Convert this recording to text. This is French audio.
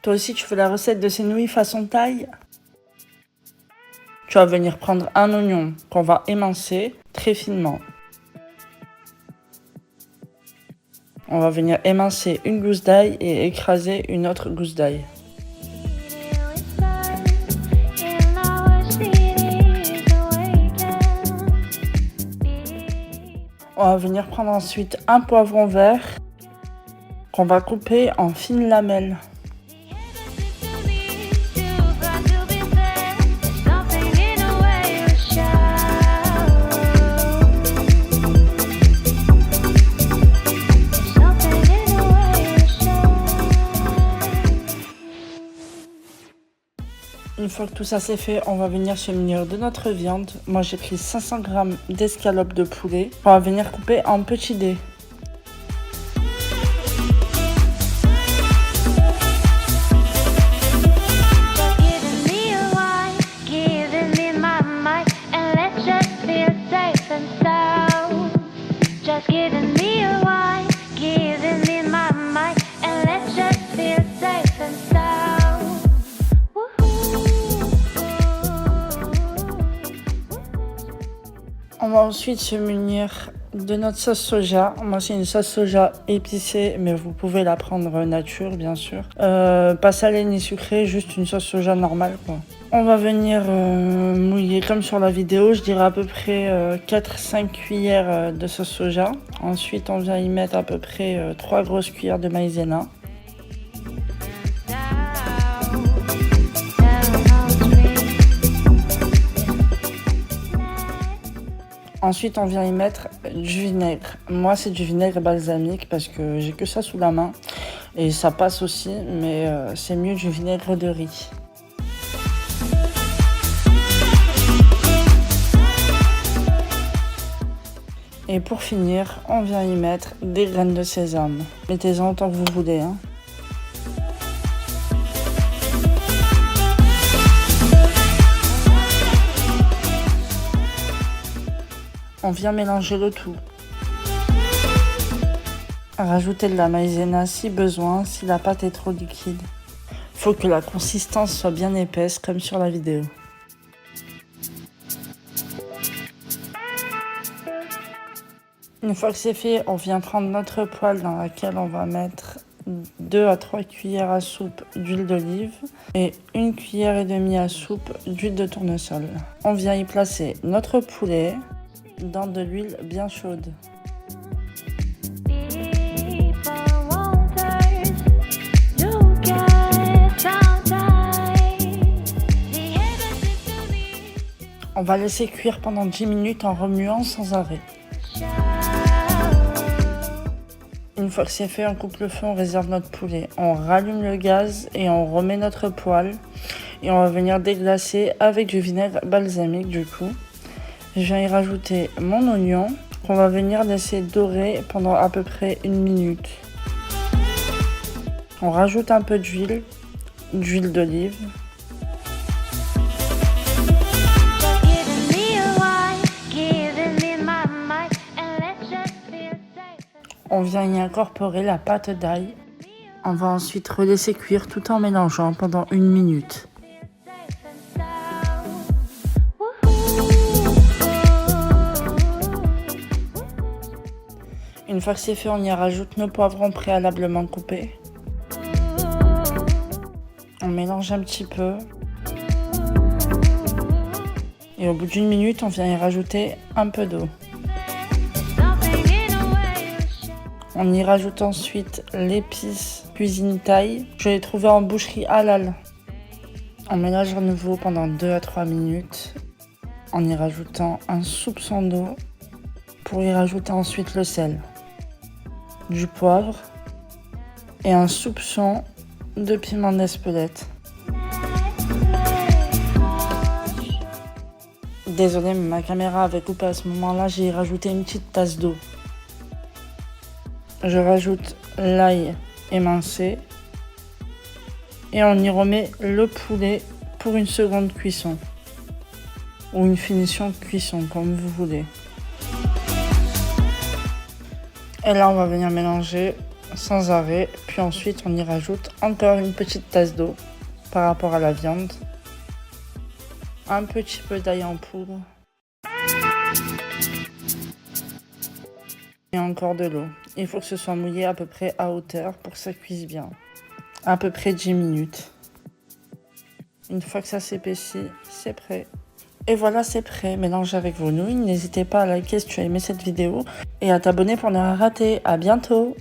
Toi aussi, tu fais la recette de ces nouilles façon thaï? Tu vas venir prendre un oignon qu'on va émincer très finement. On va venir émincer une gousse d'ail et écraser une autre gousse d'ail. On va venir prendre ensuite un poivron vert qu'on va couper en fines lamelles. Une fois que tout ça c'est fait, on va venir se munir de notre viande. Moi j'ai pris 500 g d'escalope de poulet. On va venir couper en petits dés. On va ensuite se munir de notre sauce soja. Moi c'est une sauce soja épicée, mais vous pouvez la prendre nature bien sûr. Pas salée ni sucrée, juste une sauce soja normale quoi. On va venir mouiller comme sur la vidéo, je dirais à peu près 4-5 cuillères de sauce soja. Ensuite on vient y mettre à peu près 3 grosses cuillères de maïzena. Ensuite, on vient y mettre du vinaigre. Moi, c'est du vinaigre balsamique parce que j'ai que ça sous la main. Et ça passe aussi, mais c'est mieux du vinaigre de riz. Et pour finir, on vient y mettre des graines de sésame. Mettez-en autant que vous voulez, hein. On vient mélanger le tout. Rajouter de la maïzena si besoin, si la pâte est trop liquide. Faut que la consistance soit bien épaisse comme sur la vidéo. Une fois que c'est fait, on vient prendre notre poêle dans laquelle on va mettre 2 à 3 cuillères à soupe d'huile d'olive et 1 cuillère et demie à soupe d'huile de tournesol. On vient y placer notre poulet dans de l'huile bien chaude. On va laisser cuire pendant 10 minutes en remuant sans arrêt. Une fois que c'est fait, on coupe le feu, on réserve notre poulet. On rallume le gaz et on remet notre poêle. Et on va venir déglacer avec du vinaigre balsamique du coup. Je viens y rajouter mon oignon qu'on va venir laisser dorer pendant à peu près 1 minute. On rajoute un peu d'huile d'olive. On vient y incorporer la pâte d'ail. On va ensuite relaisser cuire tout en mélangeant pendant 1 minute. Une fois que c'est fait, on y rajoute nos poivrons préalablement coupés. On mélange un petit peu. Et au bout d'1 minute, on vient y rajouter un peu d'eau. On y rajoute ensuite l'épice cuisine thaï. Je l'ai trouvé en boucherie halal. On mélange à nouveau pendant 2 à 3 minutes. En y rajoutant un soupçon d'eau. Pour y rajouter ensuite le sel, du poivre et un soupçon de piment d'Espelette. Désolée, mais ma caméra avait coupé à ce moment-là, j'ai rajouté une petite tasse d'eau. Je rajoute l'ail émincé et on y remet le poulet pour une seconde cuisson ou une finition cuisson comme vous voulez. Et là on va venir mélanger sans arrêt. Puis ensuite, on y rajoute encore une petite tasse d'eau par rapport à la viande. Un petit peu d'ail en poudre. Et encore de l'eau. Il faut que ce soit mouillé à peu près à hauteur pour que ça cuise bien. À peu près 10 minutes. Une fois que ça s'épaissit, c'est prêt. Et voilà, c'est prêt. Mélangez avec vos nouilles. N'hésitez pas à liker si tu as aimé cette vidéo et à t'abonner pour ne rien rater. À bientôt!